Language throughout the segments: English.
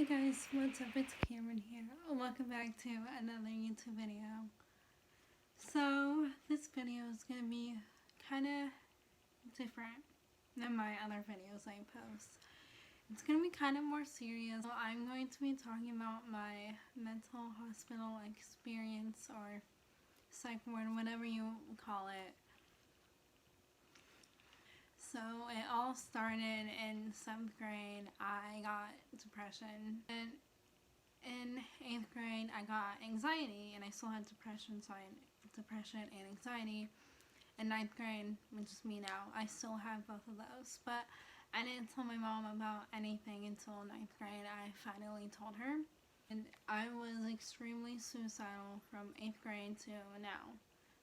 Guys, what's up? It's Cameron here. Welcome back to another YouTube video. So, this video is going to be kind of different than my other videos I post. It's going to be kind of more serious. So I'm going to be talking about my mental hospital experience or psych ward, whatever you call it. So it all started in 7th grade. I got depression, and in 8th grade I got anxiety, and I still had depression, so I had depression and anxiety. In 9th grade, which is me now, I still have both of those, but I didn't tell my mom about anything until 9th grade. I finally told her, and I was extremely suicidal from 8th grade to now.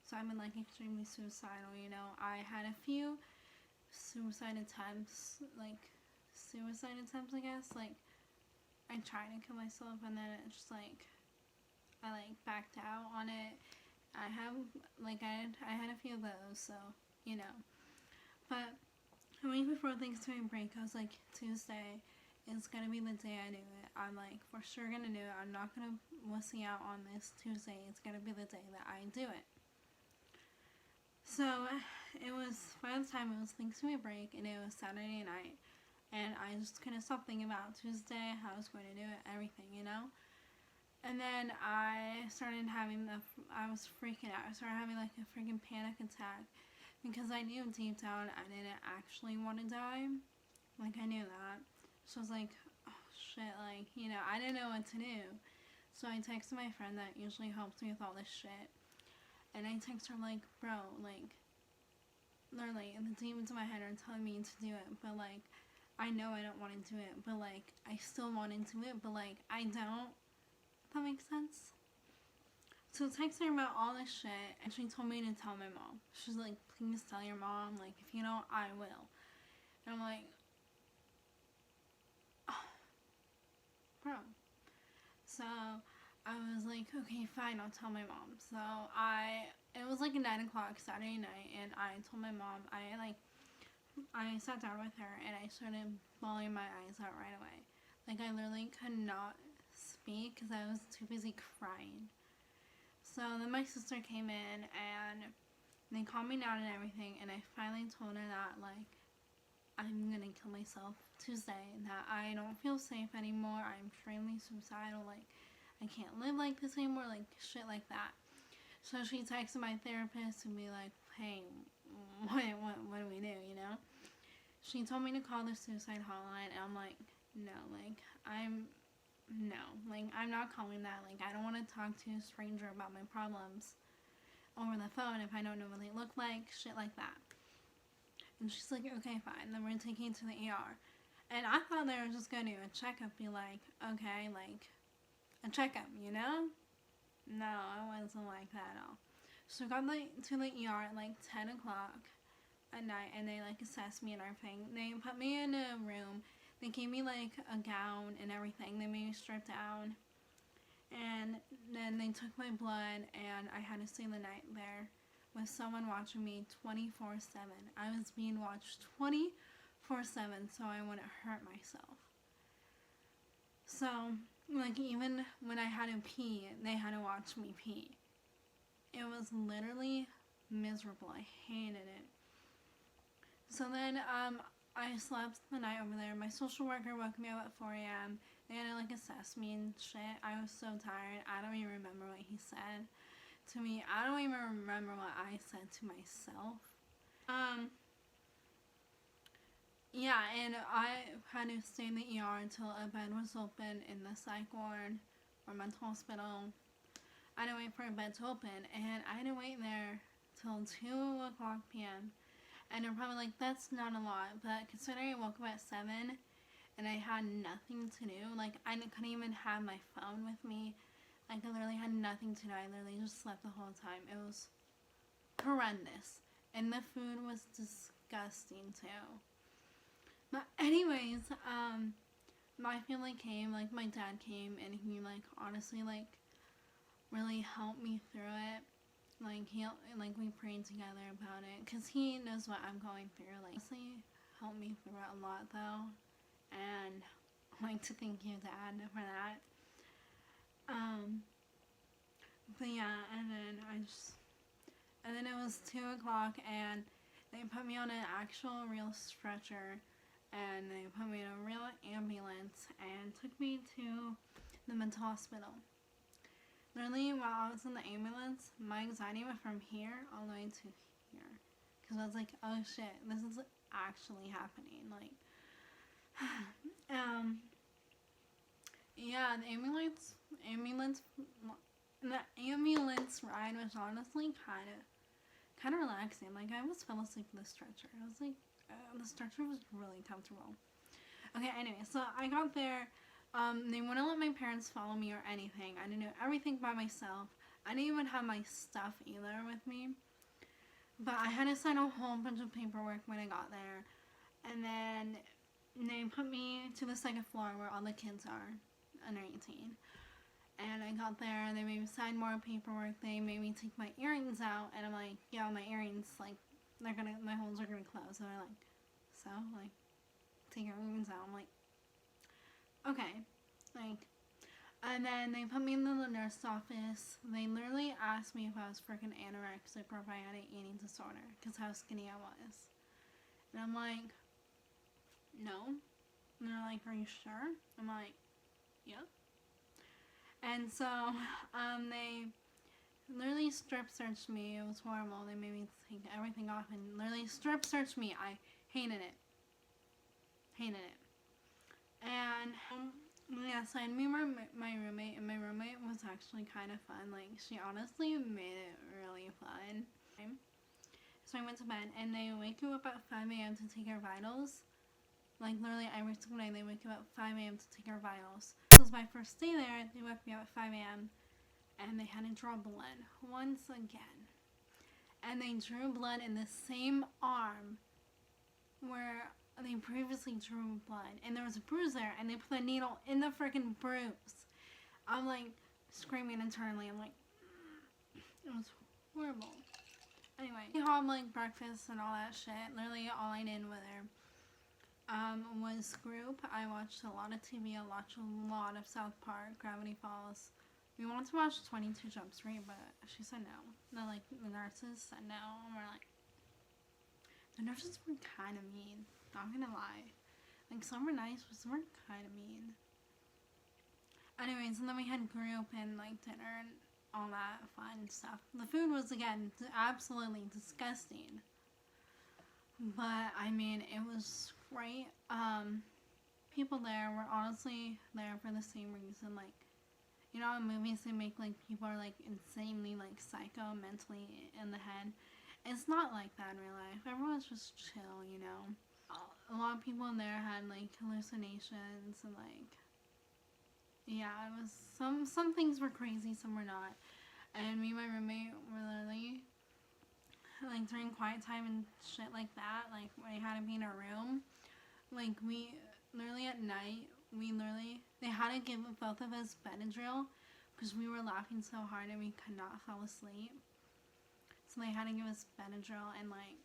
So I've been like extremely suicidal, you know. I had a few suicide attempts, I guess. Like, I tried to kill myself, and then it just like I backed out on it. I had a few of those, so you know. But a week before Thanksgiving break, I was like, Tuesday is gonna be the day I do it. I'm like, for sure gonna do it. I'm not gonna wussy out on this Tuesday. It's gonna be the day that I do it. So it was, by the time it was Thanksgiving break, and it was Saturday night, and I just couldn't stop thinking about Tuesday, how I was going to do it, everything, you know. And then I started having I was freaking out. I started having like a freaking panic attack, because I knew deep down I didn't actually want to die. Like, I knew that. So I was like, oh shit, like, you know, I didn't know what to do. So I texted my friend that usually helps me with all this shit. And I text her like, bro, like, literally, the demons in my head are telling me to do it, but like, I know I don't want to do it, but like, I still want to do it, but like, I don't. If that makes sense? So I texted her about all this shit, and she told me to tell my mom. She's like, please tell your mom, like, if you don't, I will. And I'm like, oh, bro. So I was like, okay, fine, I'll tell my mom. So it was like 9 o'clock Saturday night, and I told my mom, I sat down with her, and I started bawling my eyes out right away. Like, I literally could not speak, because I was too busy crying. So then my sister came in, and they calmed me down and everything, and I finally told her that, like, I'm gonna kill myself Tuesday, and that I don't feel safe anymore. I'm extremely suicidal, like, I can't live like this anymore, like, shit like that. So she texted my therapist and be like, hey, what do we do, you know? She told me to call the suicide hotline, and I'm like, no, like, I'm not calling that. Like, I don't want to talk to a stranger about my problems over the phone if I don't know what they look like, shit like that. And she's like, okay, fine, then we're taking it to the ER. And I thought they were just going to do a checkup, be like, okay, like, a checkup, you know? No, it wasn't like that at all. So I got to the ER at like 10 o'clock at night, and they like assessed me and everything. They put me in a room. They gave me like a gown and everything. They made me strip down. And then they took my blood, and I had to stay the night there with someone watching me 24/7. I was being watched 24/7, so I wouldn't hurt myself. So, like, even when I had to pee, they had to watch me pee. It was literally miserable. I hated it. So then, I slept the night over there. My social worker woke me up at 4 a.m. They had to, like, assess me and shit. I was so tired. I don't even remember what he said to me. I don't even remember what I said to myself. Yeah, and I had to stay in the ER until a bed was open in the psych ward or mental hospital. I had to wait for a bed to open, and I had to wait there till 2 o'clock p.m. And they're probably like, that's not a lot, but considering I woke up at 7 and I had nothing to do, like, I couldn't even have my phone with me. Like, I literally had nothing to do. I literally just slept the whole time. It was horrendous. And the food was disgusting, too. But anyways, my family came, like, my dad came, and he, like, honestly, like, really helped me through it. Like, we prayed together about it, because he knows what I'm going through. Like, honestly, helped me through it a lot, though. And, like to thank you, Dad, for that. But yeah, and then it was 2 o'clock, and they put me on an actual real stretcher, and they put me in a real ambulance and took me to the mental hospital. Literally, while I was in the ambulance, my anxiety went from here all the way to here. Because I was like, oh shit, this is actually happening. Like, yeah, the ambulance ride was honestly kind of relaxing. Like, I almost fell asleep in the stretcher. I was like, the stretcher was really comfortable. Okay, anyway, so I got there. They wouldn't let my parents follow me or anything. I did everything by myself. I didn't even have my stuff either with me. But I had to sign a whole bunch of paperwork when I got there. And then they put me to the second floor where all the kids are under 18. And I got there, and they made me sign more paperwork. They made me take my earrings out, and I'm like, yeah, my earrings, like, my holes are gonna close. And they're like, so, like, take your earrings out. I'm like, okay, like, and then they put me in the nurse office. They literally asked me if I was freaking anorexic or if I had an eating disorder, because how skinny I was. And I'm like, no. And they're like, are you sure? I'm like, yep. And so, they literally strip searched me. It was horrible. They made me take everything off and literally strip searched me. I hated it. Hated it. And, yeah, so I knew my roommate, and my roommate was actually kind of fun. Like, she honestly made it really fun. So I went to bed, and they wake you up at 5 a.m. to take your vitals. Like, literally every single day, they wake you up at 5 a.m. to take your vitals. This was my first day there. They woke me up at 5 a.m. and they had to draw blood once again. And they drew blood in the same arm where they previously drew blood. And there was a bruise there, and they put the needle in the freaking bruise. I'm like screaming internally. I'm like, it was horrible. Anyway, we had like breakfast and all that shit. Literally all I did with her was group. I watched a lot of TV. I watched a lot of South Park, Gravity Falls. We wanted to watch 22 Jump Street, but she said no. The nurses said no, and we're like, the nurses were kind of mean. Not gonna lie. Like, some were nice, but some were kind of mean. Anyways, and then we had group and like dinner and all that fun stuff. The food was, again, absolutely disgusting. But, I mean, it was great. People there were honestly there for the same reason. Like, you know, in movies they make, like, people are, like, insanely, like, psycho mentally in the head. It's not like that in real life. Everyone's just chill, you know. A lot of people in there had, like, hallucinations and, like, yeah, it was, some things were crazy, some were not. And me and my roommate were literally, like, during quiet time and shit like that, like, when I had to be in a room, like, we, literally at night, they had to give both of us Benadryl, because we were laughing so hard and we could not fall asleep. So they had to give us Benadryl, and, like,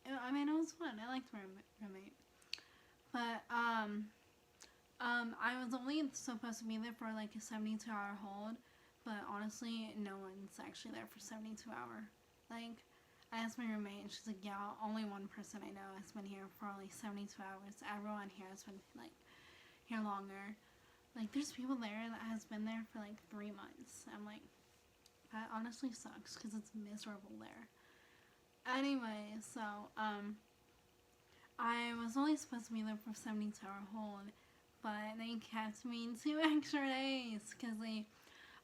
I mean, it was fun. I liked my roommate. But, I was only supposed to be there for, like, a 72-hour hold, but honestly, no one's actually there for 72 hours. Like, I asked my roommate, and she's like, yeah, only one person I know has been here for only 72 hours. Everyone here has been, like, here longer. Like, there's people there that has been there for, like, 3 months. I'm like, that honestly sucks, because it's miserable there. Anyway, so, I was only supposed to be there for 72-hour hold, but they kept me 2 extra days, because they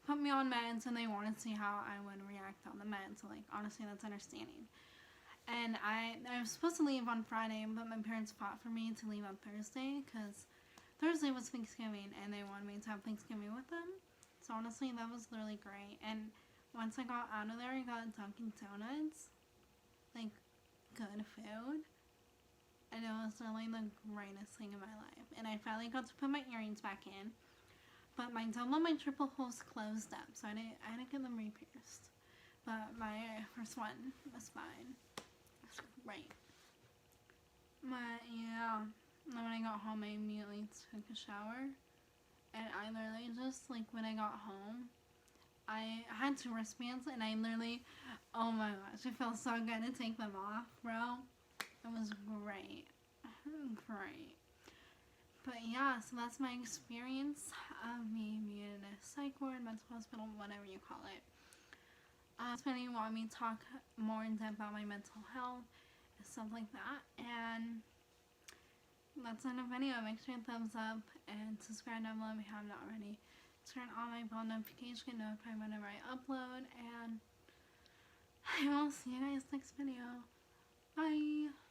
put me on meds, and they wanted to see how I would react on the meds. So, like, honestly, that's understanding. And I was supposed to leave on Friday, but my parents fought for me to leave on Thursday, because Thursday was Thanksgiving, and they wanted me to have Thanksgiving with them. So, honestly, that was really great. And once I got out of there, I got Dunkin' Donuts. Like, good food. And it was really the greatest thing in my life. And I finally got to put my earrings back in. But my double and my triple holes closed up, so I had to get them re-pierced. But my first one was fine. It was great. But, yeah. And then when I got home, I immediately took a shower. And I literally just, like, when I got home, I had 2 wristbands, and I literally, oh my gosh, it felt so good to take them off, bro. It was great. Great. But yeah, so that's my experience of me being in a psych ward, mental hospital, whatever you call it. If you want me to talk more in depth about my mental health and stuff like that. And that's the end of the video. Make sure you thumbs up and subscribe down below if you have not already. Turn on my bell notification to notify whenever I upload. And I will see you guys next video. Bye!